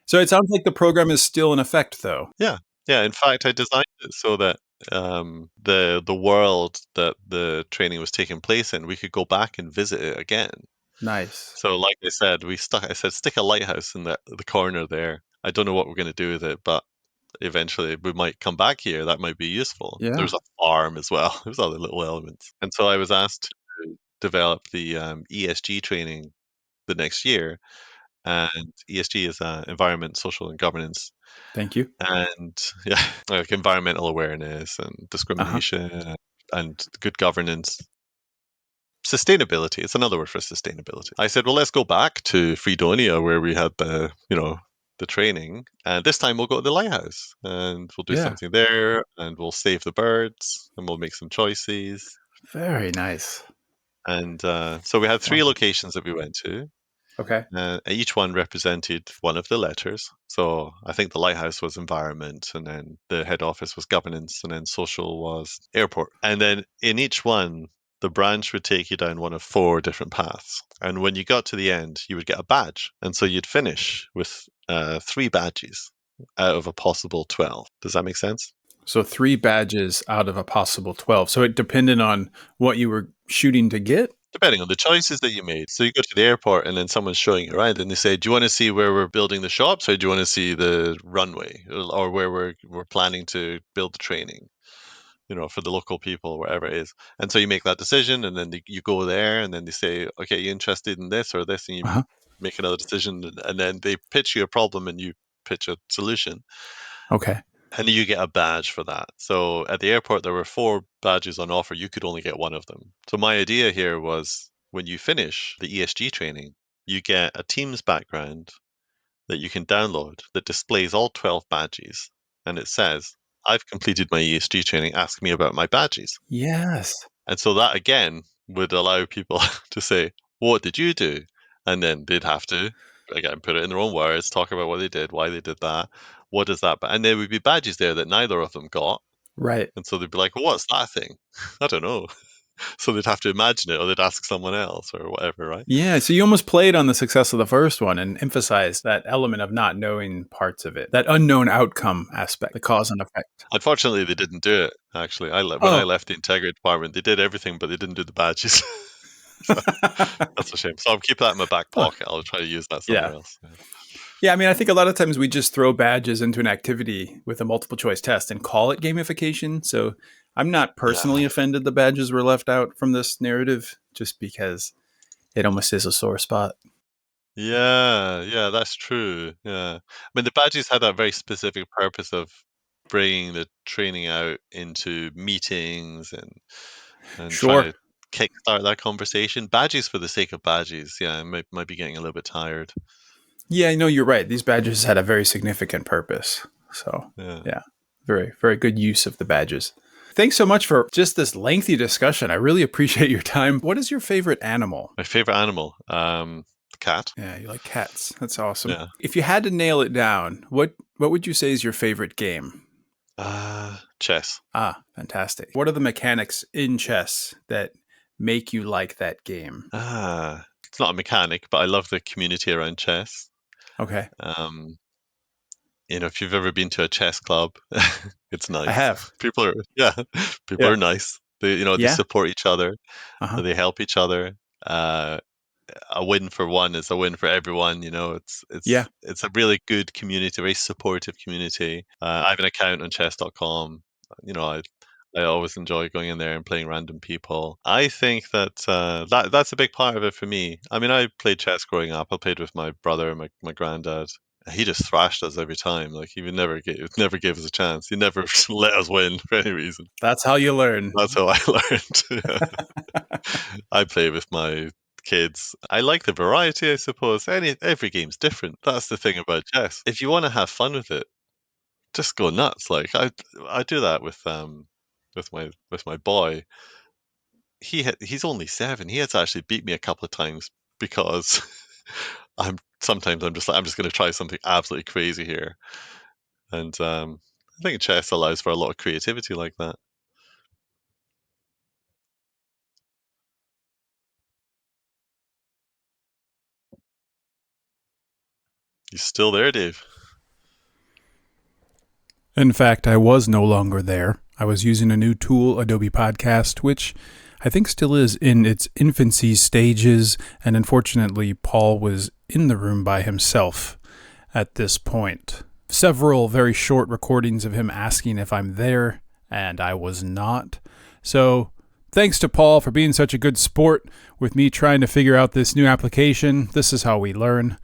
So it sounds like the program is still in effect, though. yeah, yeah. In fact, I designed it so that the world that the training was taking place in, we could go back and visit it again. Nice. So, like I said, stick a lighthouse in the corner there. I don't know what we're going to do with it, but eventually we might come back here. That might be useful. Yeah. There's a farm as well. There's other little elements. And so I was asked to develop the ESG training the next year. And ESG is environment, social, and governance. Thank you. And yeah, like environmental awareness and Uh huh. discrimination and good governance. Sustainability. It's another word for sustainability. I said, well, let's go back to Fredonia where we had the training, and this time we'll go to the lighthouse and we'll do Yeah. something there, and we'll save the birds, and we'll make some choices. Very nice. And so we had three Wow. locations that we went to. Okay. Each one represented one of the letters. So I think the lighthouse was environment, and then the head office was governance, and then social was airport. And then in each one, the branch would take you down one of 4 different paths. And when you got to the end, you would get a badge. And so you'd finish with 3 badges out of a possible 12. Does that make sense? So 3 badges out of a possible 12. So it depended on what you were shooting to get? Depending on the choices that you made. So you go to the airport and then someone's showing you around and they say, do you want to see where we're building the shops, or do you want to see the runway, or where we're planning to build the training, for the local people, wherever it is. And so you make that decision and then you go there and then they say, okay, you interested in this or this? And you Uh-huh. make another decision, and then they pitch you a problem and you pitch a solution. Okay. And you get a badge for that. So at the airport, there were 4 badges on offer. You could only get one of them. So my idea here was, when you finish the ESG training, you get a Teams background that you can download that displays all 12 badges. And it says, I've completed my ESG training. Ask me about my badges. Yes. And so that, again, would allow people to say, what did you do? And then they'd have to, again, put it in their own words, talk about what they did, why they did that. What is that? And there would be badges there that neither of them got. Right. And so they'd be like, well, what's that thing? I don't know. So they'd have to imagine it, or they'd ask someone else or whatever, right? Yeah, so you almost played on the success of the first one and emphasized that element of not knowing parts of it, that unknown outcome aspect, the cause and effect. Unfortunately, they didn't do it, actually. When I left the integrity department, they did everything, but they didn't do the badges. So that's a shame. So I'll keep that in my back pocket. I'll try to use that somewhere else. Yeah, I mean, I think a lot of times we just throw badges into an activity with a multiple choice test and call it gamification. So I'm not personally offended the badges were left out from this narrative, just because it almost is a sore spot. Yeah, that's true. Yeah. I mean, the badges had that very specific purpose of bringing the training out into meetings and trying to kickstart that conversation. Badges for the sake of badges, I might be getting a little bit tired. Yeah, no, you're right. These badges had a very significant purpose. So, yeah, very, very good use of the badges. Thanks so much for just this lengthy discussion. I really appreciate your time. What is your favorite animal? My favorite animal? Cat. Yeah, you like cats. That's awesome. Yeah. If you had to nail it down, what would you say is your favorite game? Chess. Ah, fantastic. What are the mechanics in chess that make you like that game? It's not a mechanic, but I love the community around chess. Okay. If you've ever been to a chess club, it's nice. I have. People are nice. They support each other. Uh-huh. They help each other. A win for one is a win for everyone. It's a really good community, very supportive community. I have an account on chess.com. I always enjoy going in there and playing random people. I think that that's a big part of it for me. I mean, I played chess growing up. I played with my brother, my granddad. He just thrashed us every time. Like, he would never gave us a chance. He never let us win for any reason. That's how you learn. That's how I learned. I play with my kids. I like the variety, I suppose. Every game's different. That's the thing about chess. If you want to have fun with it, just go nuts. Like, I do that with my boy. He's only 7. He has to actually beat me a couple of times because I'm just like, I'm just going to try something absolutely crazy here. And I think chess allows for a lot of creativity like that. You still there, Dave? In fact, I was no longer there. I was using a new tool, Adobe Podcast, which I think still is in its infancy stages, and unfortunately, Paul was in the room by himself at this point. Several very short recordings of him asking if I'm there, and I was not. So, thanks to Paul for being such a good sport with me trying to figure out this new application. This is how we learn.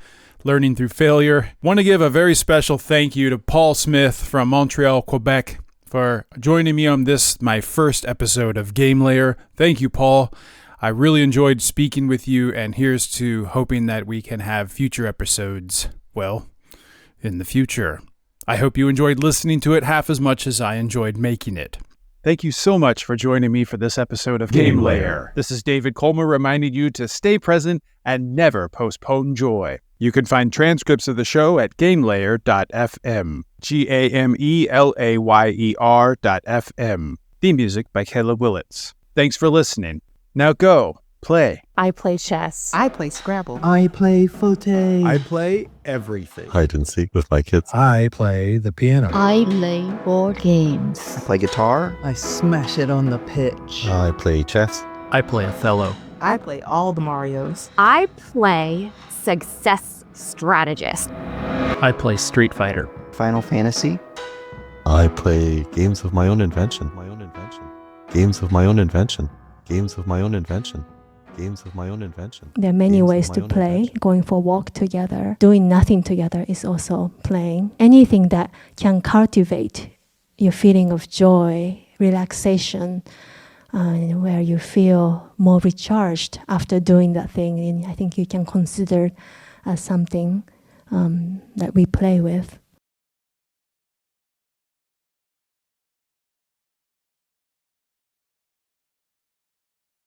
Learning through failure. Want to give a very special thank you to Paul Smith from Montreal, Quebec, for joining me on this, my first episode of GameLayer. Thank you, Paul. I really enjoyed speaking with you, and here's to hoping that we can have future episodes, well, in the future. I hope you enjoyed listening to it half as much as I enjoyed making it. Thank you so much for joining me for this episode of Game Layer. This is David Kolmer reminding you to stay present and never postpone joy. You can find transcripts of the show at gamelayer.fm. GAMELAYER.fm. Theme music by Caleb Willits. Thanks for listening. Now go, play. I play chess. I play Scrabble. I play fauteuil. I play everything. Hide and seek with my kids. I play the piano. I play board games. I play guitar. I smash it on the pitch. I play chess. I play Othello. I play all the Marios. I play Success Strategist. I play Street Fighter. Final Fantasy. I play games of my own invention. Games of my own invention. Games of my own invention. Games of my own invention. There are many Games of ways my to own play. invention. Going for a walk together, doing nothing together is also playing. Anything that can cultivate your feeling of joy, relaxation, where you feel more recharged after doing that thing, and I think you can consider as something that we play with.